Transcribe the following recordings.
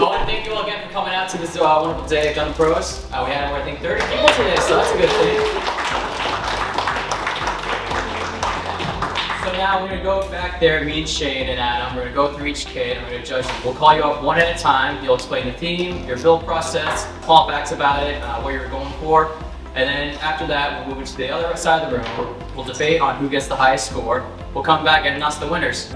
I want to thank you all again for coming out to this wonderful day at Gundam Pros. We had, I think, 30 people today, so that's a good thing. So now we're going to go back there, me and Shane and Adam. We're going to go through each kit and we're going to judge them. We'll call you up one at a time. You'll explain the theme, your build process, small facts about it, what you're going for. And then after that, we'll move into the other side of the room. We'll debate on who gets the highest score. We'll come back and announce the winners.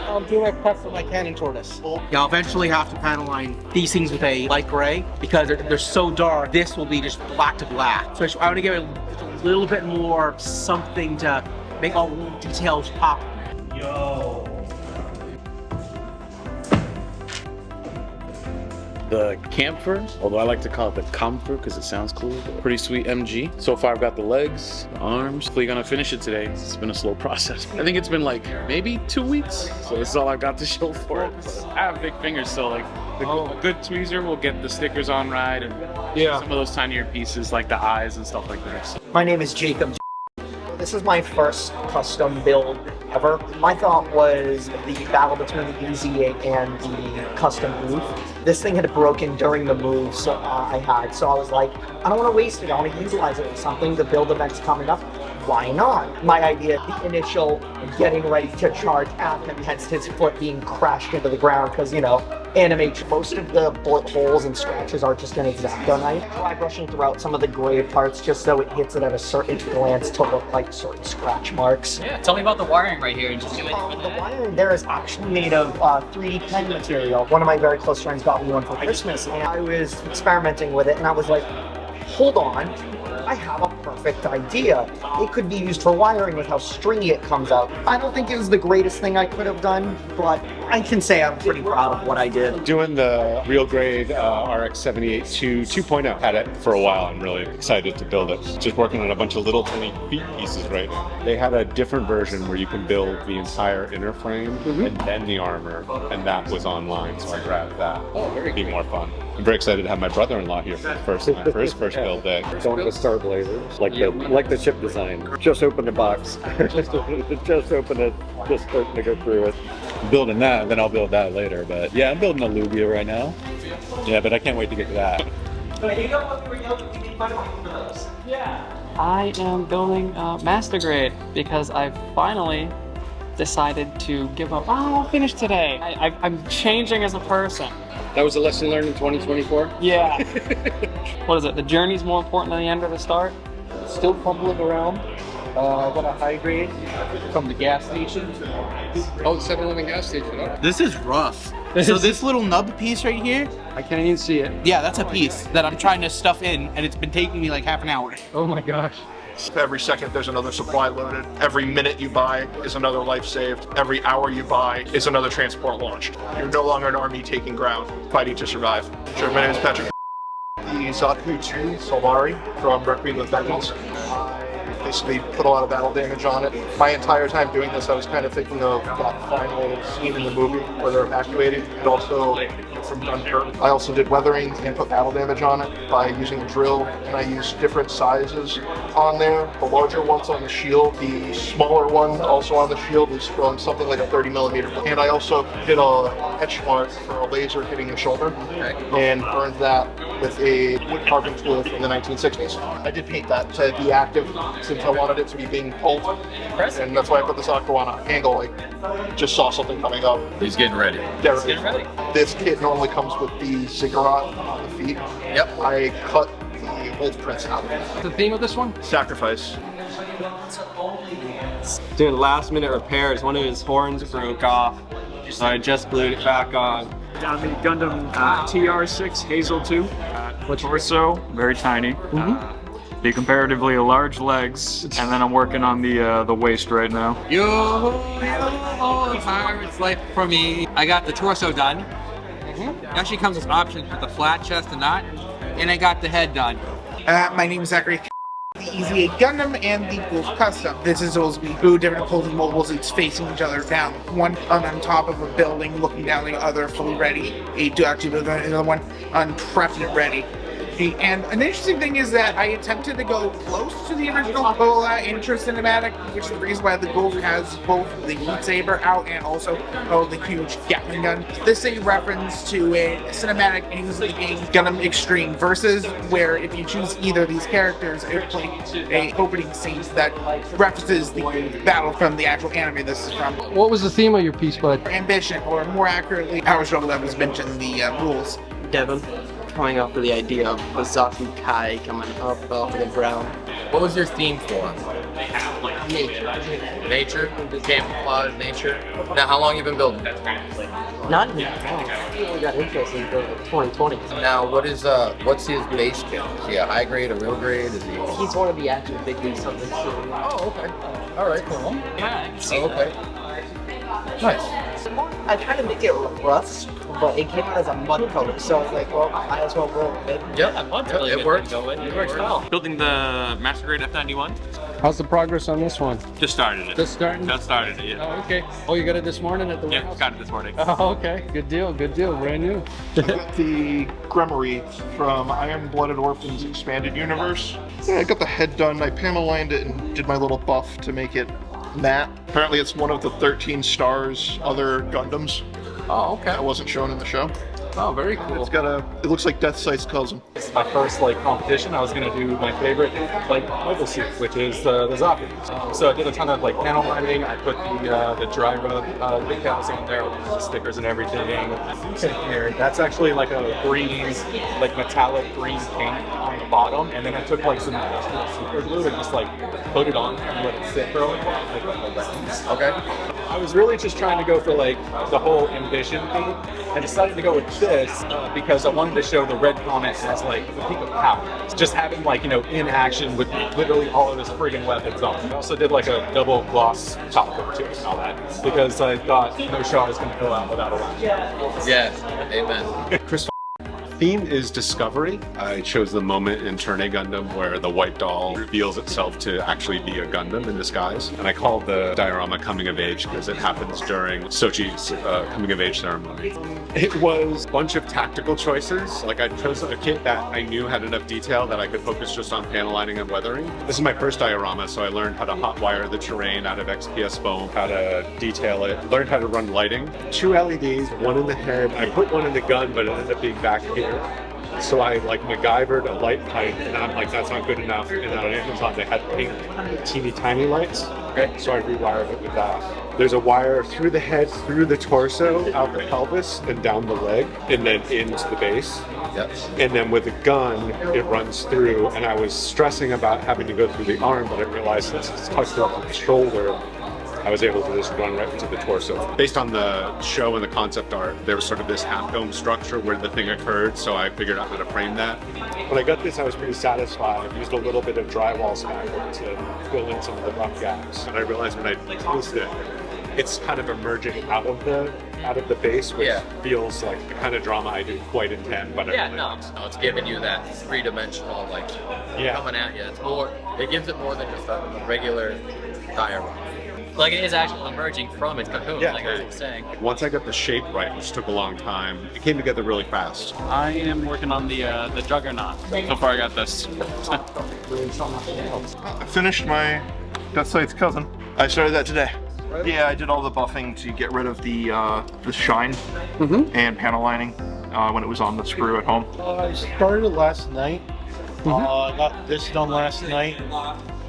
I'll do my prep for my cannon tortoise. I'll eventually have to panel line these things with a light gray because they're so dark. This will be just black to black. So I want to give it a little bit more something to make all the details pop. Yo. The camphor, although I like to call it the comfort because it sounds cool. Pretty sweet MG. So far I've got the legs, the arms. Hopefully gonna finish it today. It's been a slow process. I think it's been like maybe 2 weeks. So this is all I've got to show for it. I have big fingers, so like a good tweezer will get the stickers on right and some of those tinier pieces like the eyes and stuff like that. So. My name is Jacob. This is my first custom build ever. My thought was the battle between the EZ8 and the custom booth. This thing had broken during the move I had, so I was like, I don't want to waste it. I want to utilize it for something. The build event's coming up. Why not? My idea, the initial getting ready to charge at him, hence his foot being crashed into the ground, because, you know, animate most of the bullet holes and scratches are just an X-Acto knife. Dry brushing throughout some of the gray parts just so it hits it at a certain glance to look like certain scratch marks. Yeah, tell me about the wiring right here. Just do anything with The wiring there is actually made of 3D pen material. One of my very close friends got me one for Christmas, and I was experimenting with it, and I was like, hold on, I have a perfect idea. It could be used for wiring with how stringy it comes out. I don't think it was the greatest thing I could have done, but I can say I'm pretty proud of what I did. Doing the real grade RX 782 2.0. Had it for a while. I'm really excited to build it. Just working on a bunch of little tiny feet pieces right now. They had a different version where you can build the entire inner frame and then the armor, and that was online, so I grabbed that. Oh, very It'd be more fun. I'm very excited to have my brother-in-law here for the first time, for his first build day. Going with Star Blazers, like the chip design. Just open the box. just open it. Just starting to go through it. I'm building that, then I'll build that later. But yeah, I'm building a Lugia right now. Yeah, but I can't wait to get to that. I am building Master Grade because I finally decided to give up. Oh, I'll finish today. I'm changing as a person. That was a lesson learned in 2024? Yeah. What is it? The journey's more important than the end or the start? Still fumbling around. I got a high grade from the gas station. Oh, the 7-Eleven gas station. Oh. This is rough. So this little nub piece right here, I can't even see it. yeah, that's a piece that I'm trying to stuff in, and it's been taking me like half an hour. Oh my gosh. Every second there's another supply loaded. Every minute you buy is another life saved. Every hour you buy is another transport launched. You're no longer an army taking ground, fighting to survive. Sure, my name is Patrick. The Zaku 2 Solari from Requiem with Vengeance. Basically put a lot of battle damage on it. My entire time doing this, I was kind of thinking of that final scene in the movie where they're evacuated, and also from Dunkirk. I also did weathering and put battle damage on it by using a drill, and I used different sizes on there. The larger one's on the shield, the smaller one also on the shield is from something like a 30mm. And I also did a etch mark for a laser hitting the shoulder and burned that with a wood carving tool from the 1960s. I did paint that to be active since I wanted it to be being pulled, and that's why I put this Zaku on an angle. I just saw something coming up. He's getting ready. He's getting ready. This kit normally comes with the ziggurat on the feet. Yep. I cut the wolf prints out. The theme of this one? Sacrifice. Doing last minute repairs. One of his horns broke off, so I just glued it back on. On the Gundam TR6 Hazel 2, torso, very tiny. The comparatively large legs, and then I'm working on the waist right now. Yo, pirate's life for me. I got the torso done. It actually comes with options with the flat chest and not, and I got the head done. My name is Zachary. The EZ8 Gundam and the Wolf Custom. This is supposed to be two different opposing mobiles each facing each other down. One on top of a building looking down, the other fully ready. To actually build another one unprepped and ready. And an interesting thing is that I attempted to go close to the original intro cinematic, which is the reason why the Gulf has both the heat saber out and also the huge Gatling gun. This is a reference to a cinematic in the game Gundam Extreme Versus, where if you choose either of these characters, it would play a opening scene that references the battle from the actual anime this is from. What was the theme of your piece, bud? Ambition, or more accurately, power struggle that was mentioned in the rules. Devin, coming up with the idea of Zaku Kai coming up off of the ground. What was your theme for? Nature? Camouflage, nature? Now, how long you been building? Not even I got interested in 2020. Now, what's his base kit? Is he a high grade, a real grade? Is he? He's one of the actual big leagues of this series. Oh, okay. All right, cool. Yeah. Oh, okay. Nice. I tried to make it rust, but it came out as a mud color, so I was like, well, I might as well roll with it. Yep, it works. It works well. Building the Master Grade F91. How's the progress on this one? Just started it. Just starting? Just started it, yeah. Oh, okay. Oh, you got it this morning at the Yeah, warehouse? got it this morning. Oh, okay. Good deal, brand new. Got the Gremory from Iron Blooded Orphans Expanded Universe. Yeah, I got the head done. I panel lined it and did my little buff to make it matte. Apparently it's one of the 13 stars other Gundams. Oh, okay. That wasn't shown in the show. Oh, very cool. It's got it looks like Death Sight's cousin. It's my first competition. I was gonna do my favorite mobile suit, which is the Zaku. So I did a ton of panel lining. I put the dry rub decals on there, with the stickers and everything. Here, that's actually a green, metallic green paint on the bottom, and then I took some super glue and just put it on and let it sit for a while. Okay. I was really just trying to go for the whole ambition thing. I decided to go with this because I wanted to show the red comet as the peak of power. Just having in action with literally all of his friggin' weapons on. I also did a double gloss top coat to it and all that because I thought no shot is gonna go out without a line. Yes, amen. Chris, theme is discovery. I chose the moment in Turn A Gundam where the white doll reveals itself to actually be a Gundam in disguise. And I called the diorama Coming of Age because it happens during Sochi's Coming of Age ceremony. It was a bunch of tactical choices. I chose a kit that I knew had enough detail that I could focus just on panel lining and weathering. This is my first diorama, so I learned how to hot wire the terrain out of XPS foam, how to detail it, learned how to run lighting. 2 LEDs, one in the head. I put one in the gun, but it ended up being back here. So I MacGyvered a light pipe, and I'm that's not good enough. And on Amazon they had pink, teeny tiny lights. Okay. So I rewired it with that. There's a wire through the head, through the torso, out the pelvis, and down the leg, and then into the base. Yep. And then with the gun, it runs through. And I was stressing about having to go through the arm, but I realized since it's tucked up the shoulder, I was able to just run right into the torso. Based on the show and the concept art, there was sort of this half-dome structure where the thing occurred, so I figured out how to frame that. When I got this, I was pretty satisfied. I used a little bit of drywall spackle to fill in some of the rough gaps. And I realized when I closed it, it's kind of emerging out of the base, which feels like the kind of drama I do quite in 10. But it's giving you that three-dimensional, coming at you. It's more, it gives it more than just a regular diorama. It is actually emerging from its cocoon, I was saying. Once I got the shape right, which took a long time, it came together really fast. I am working on the Juggernaut. So far I got this. I finished my Death Sight's cousin. I started that today. Yeah, I did all the buffing to get rid of the shine and panel lining when it was on the sprue at home. I started last night. I got this done last night,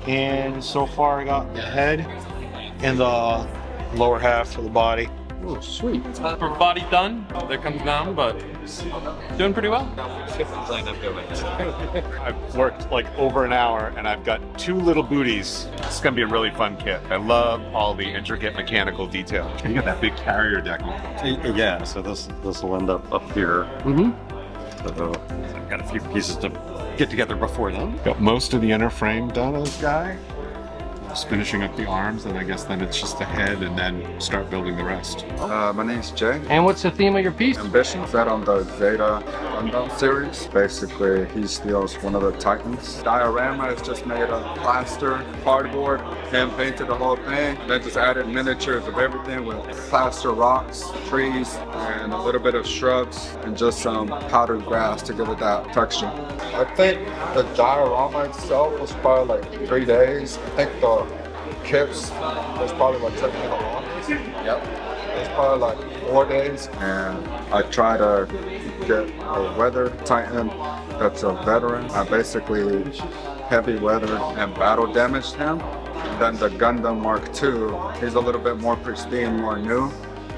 and so far I got the head and the lower half of the body. Oh, sweet. For body done, there comes down, but doing pretty well. I've worked over an hour and I've got 2 little booties. It's gonna be a really fun kit. I love all the intricate mechanical detail. You got that big carrier deck. Yeah, so this will end up here. So I've got a few pieces to get together before then. Got most of the inner frame done on this guy. just finishing up the arms, and I guess then it's just the head, and then start building the rest. My name's Jay. And what's the theme of your piece? Ambition, set on the Zeta Gundam series. Basically, he steals one of the Titans. Diorama is just made of plaster, cardboard, hand painted the whole thing. Then just added miniatures of everything with plaster rocks, trees, and a little bit of shrubs, and just some powdered grass to give it that texture. I think the diorama itself was probably like 3 days. I think the kits was probably what took me the longest. Yep. It's probably like 4 days, and I try to get a weather titan that's a veteran. I basically heavy weathered and battle damaged him. And then the Gundam Mark II, he's a little bit more pristine, more new.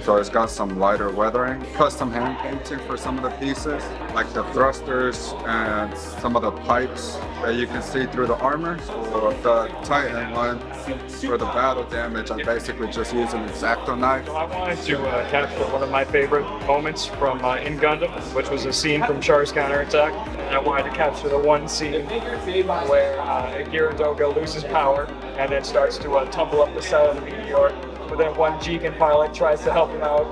So it's got some lighter weathering. Custom hand painting for some of the pieces, like the thrusters and some of the pipes that you can see through the armor. For the Titan one, for the battle damage, I basically just use an X-Acto knife. I wanted to capture one of my favorite moments from in Gundam, which was a scene from Char's counterattack. And I wanted to capture the one scene where Girandoga loses power and then starts to tumble up the side of the meteor. But then one Jigen pilot tries to help him out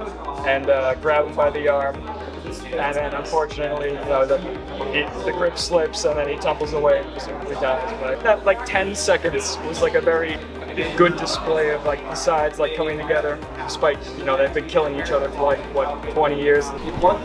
and grab him by the arm. And then unfortunately, the grip slips and then he tumbles away and presumably dies. But that like 10 seconds was like a very good display of like the sides like coming together, despite they've been killing each other for like what 20 years. You got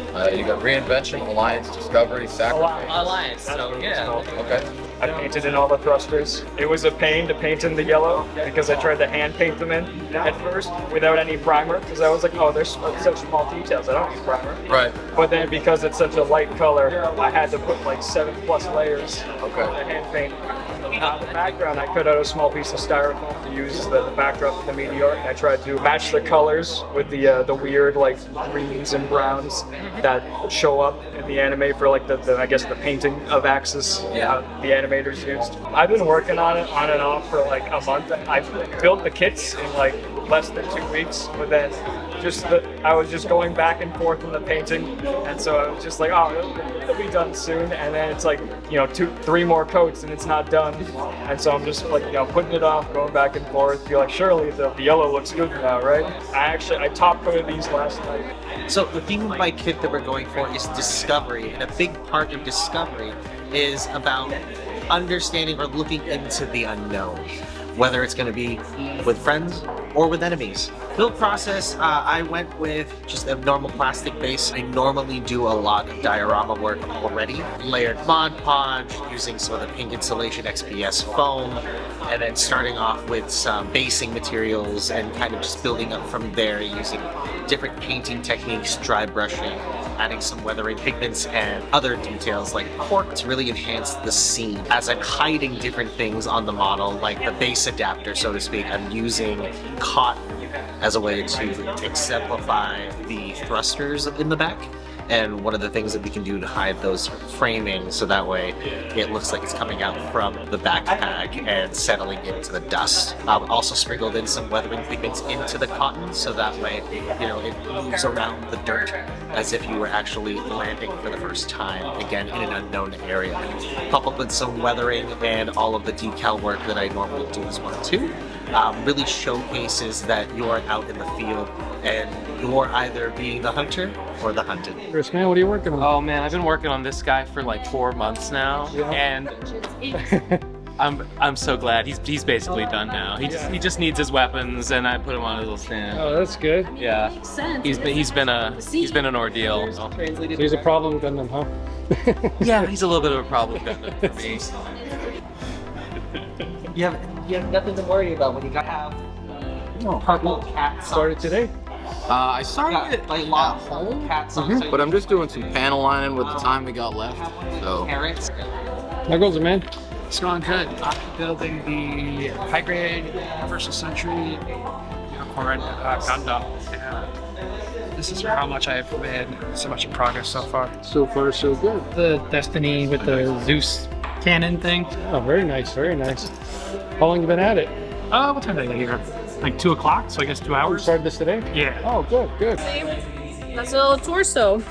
reinvention, alliance, discovery, sacrifice. Alliance. So yeah. Okay. I painted in all the thrusters. It was a pain to paint in the yellow because I tried to hand paint them in at first without any primer because I was like, oh, there's such small details. I don't need primer. Right. But then because it's such a light color, I had to put like 7+ layers okay. to hand paint. The background, I cut out a small piece of styrofoam to use the backdrop of the meteor, and I tried to match the colors with the weird like greens and browns that show up in the anime for like the I guess the painting of Axis the animators used. I've been working on it on and off for like a month. I built the kits in like less than 2 weeks, but then I was just going back and forth in the painting, and so I was just like, oh, it'll be done soon. And then it's like 2-3 more coats and it's not done, and so I'm just like putting it off, going back and forth. Feel like surely the yellow looks good now, right? I top coated these last night. So the theme of my kit that we're going for is discovery, and a big part of discovery is about understanding or looking into the unknown, whether it's going to be with friends or with enemies. Build process, I went with just a normal plastic base. I normally do a lot of diorama work already. Layered Mod Podge, using some of the Pink Insulation XPS foam, and then starting off with some basing materials and kind of just building up from there using different painting techniques, dry brushing, adding some weathering pigments and other details like cork to really enhance the scene. As I'm hiding different things on the model, like the base adapter, so to speak, I'm using cotton as a way to exemplify the thrusters in the back. And one of the things that we can do to hide those framing so that way it looks like it's coming out from the backpack and settling into the dust. Also sprinkled in some weathering pigments into the cotton so that way it moves around the dirt as if you were actually landing for the first time, again in an unknown area. Coupled with some weathering and all of the decal work that I normally do as well too. Really showcases that you're out in the field and you're either being the hunter or the hunted. Chris, man, what are you working on? Oh man, I've been working on this guy for like 4 months now, and I'm so glad he's basically done now. He just needs his weapons, and I put him on a little stand. Oh, that's good. Yeah, he's been an ordeal. So he's a problem Gundam, huh? Yeah, he's a little bit of a problem Gundam for me. You have nothing to worry about when you have purple cats. Started today? I started it like at home. Cats on But I'm just doing some panel lining with the time we got left. So carrots. How goes it, man? It's going good. I'm building the high grade Universal Century Unicorn Gundam. And this is how much I've made so much progress so far. So far, so good. The Destiny with the Zeus cannon thing. Oh, very nice, very nice. How long you been at it? What time did I get here? Like 2 o'clock, so I guess 2 hours. You started this today? Yeah. Oh, good, good. That's a little torso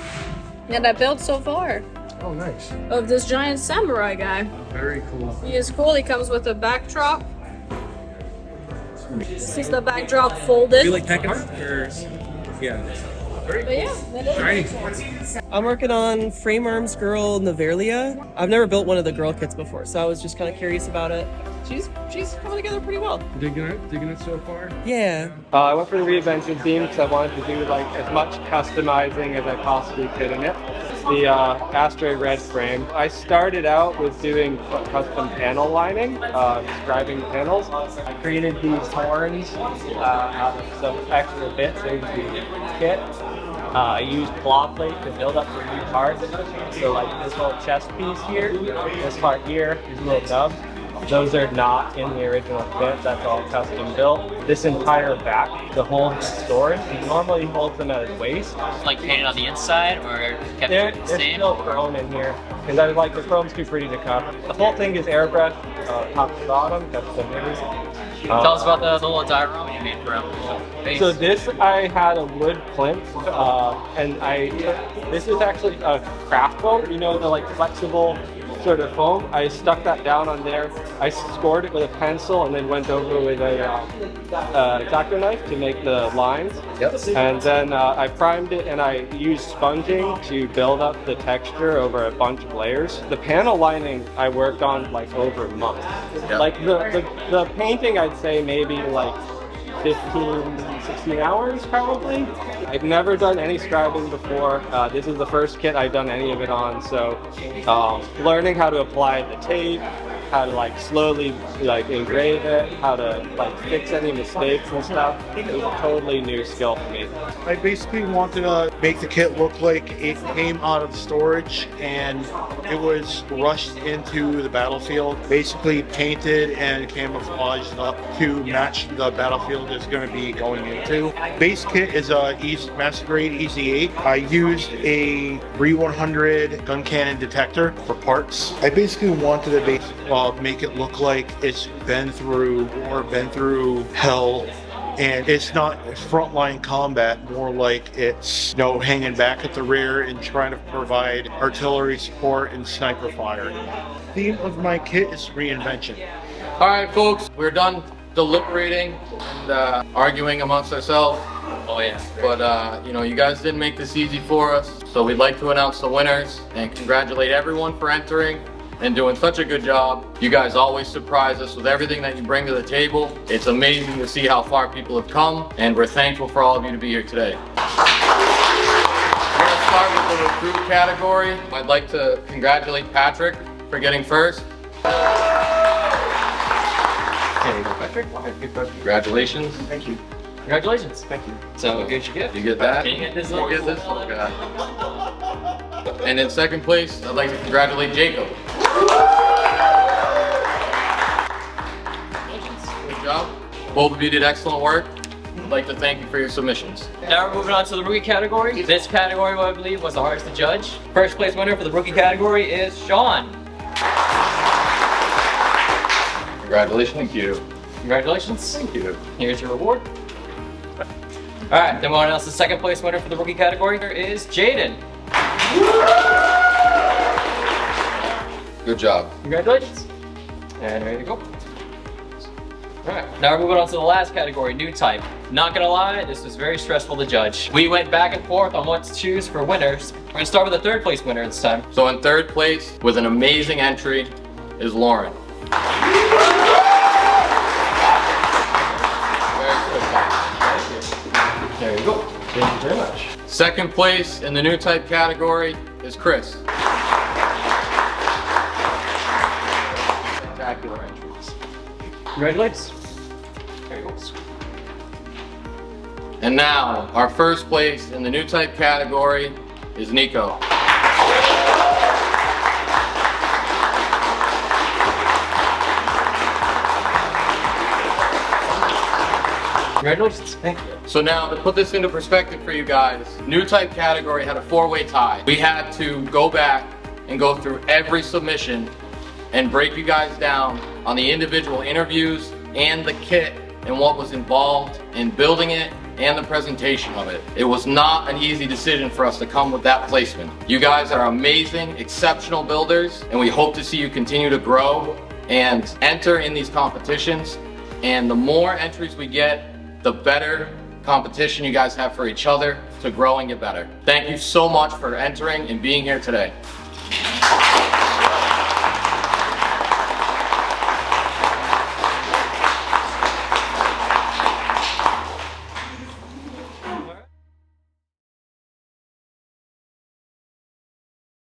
that I built so far. Oh, nice. Of this giant samurai guy. Very cool. He is cool. He comes with a backdrop This is the backdrop folded. You like packing art? Or... Yeah. But yeah, that is. I'm working on Frame Arms Girl Neverlia. I've never built one of the girl kits before, so I was just kind of curious about it. She's coming together pretty well. Digging it so far? Yeah. I went for the reinvention theme because I wanted to do like as much customizing as I possibly could in it. The Asteroid Red frame. I started out with doing custom panel lining, describing panels. I created these horns out of some extra bits in the kit. I used claw plate to build up the new parts. So like this little chest piece here, this part here, these little nubs. Those are not in the original kit, that's all custom built. This entire back, the whole storage, he normally holds them at his waist. Like painted on the inside or kept They're the same? still chrome in here, because I like the chrome's too pretty to cover. The whole thing is airbrushed, top to bottom, that's the mirrors. Tell us about the little diorama you made for him. So this, I had a wood plinth, and this is actually a craft foam, you know, the like flexible sort of foam. I stuck that down on there. I scored it with a pencil and then went over with a X-Acto knife to make the lines. Yep. And then I primed it and I used sponging to build up the texture over a bunch of layers. The panel lining I worked on like over a month. Yep. Like the painting, I'd say maybe like 15, 16 hours probably. I've never done any scribing before. This is the first kit I've done any of it on, so learning how to apply the tape, how to like slowly like engrave it, how to like fix any mistakes and stuff. It was a totally new skill for me. I basically wanted to make the kit look like it came out of storage and it was rushed into the battlefield, basically painted and camouflaged up to match the battlefield it's going to be going into. Base kit is a Master Grade EZ8. I used a 3100 gun cannon detector for parts. I basically wanted to make it look like it's been through war, been through hell, and it's not frontline combat, more like it's, you know, hanging back at the rear and trying to provide artillery support and sniper fire. The theme of my kit is reinvention. All right, folks, we're done deliberating and arguing amongst ourselves. Oh yeah. But you know, you guys didn't make this easy for us, so we'd like to announce the winners and congratulate everyone for entering and doing such a good job. You guys always surprise us with everything that you bring to the table. It's amazing to see how far people have come, and we're thankful for all of you to be here today. We're gonna start with the recruit category. I'd like to congratulate Patrick for getting first. There you go, Patrick. Congratulations. Thank you. Congratulations. Thank you. So here's your gift. You get that? Can you get this? You get this little guy. And in second place, I'd like to congratulate Jacob. Good job. Both of you did excellent work. I'd like to thank you for your submissions. Now we're moving on to the rookie category. This category, I believe, was the hardest to judge. First place winner for the rookie category is Sean. Congratulations. Thank you. Congratulations. Thank you. Here's your reward. Alright, then we'll announce the second place winner for the rookie category is Jaden. Good job. Congratulations. And there you go. Alright, now we're moving on to the last category, new type. Not gonna lie, this was very stressful to judge. We went back and forth on what to choose for winners. We're gonna start with the third place winner this time. So in third place, with an amazing entry, is Lauren. There you go. Thank you very much. Second place in the new type category is Chris. Spectacular entries. Congratulations. There you go. And now, our first place in the new type category is Nico. Congratulations. Thank you. So now, to put this into perspective for you guys, new type category had a 4-way tie. We had to go back and go through every submission and break you guys down on the individual interviews and the kit and what was involved in building it and the presentation of it. It was not an easy decision for us to come with that placement. You guys are amazing, exceptional builders, and we hope to see you continue to grow and enter in these competitions And the more entries we get, the better competition you guys have for each other to grow and get better. Thank you so much for entering and being here today.